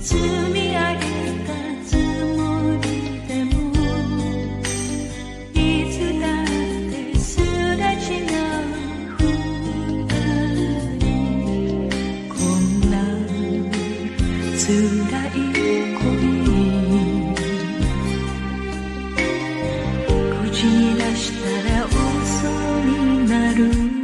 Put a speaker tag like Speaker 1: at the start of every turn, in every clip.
Speaker 1: 積み上げたつもりでもいつだってすれ違う二人こんな辛い恋口に出したら嘘になる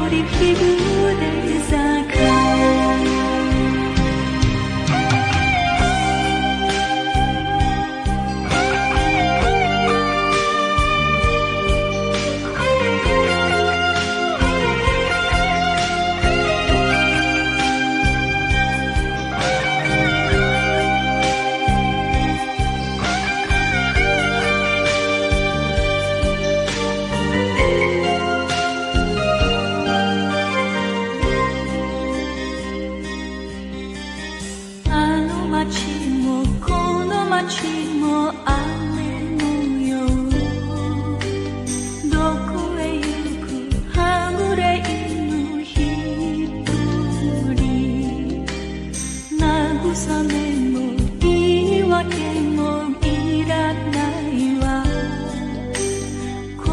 Speaker 1: 日暮れ坂街もこの街も雨のようどこへ行くはぐれ犬一人慰めも言い訳もいらないわ答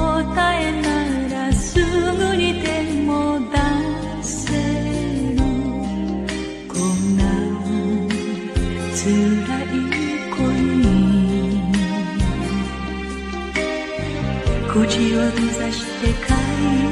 Speaker 1: えならすぐにでも出せるこんな辛い恋口を閉ざして帰る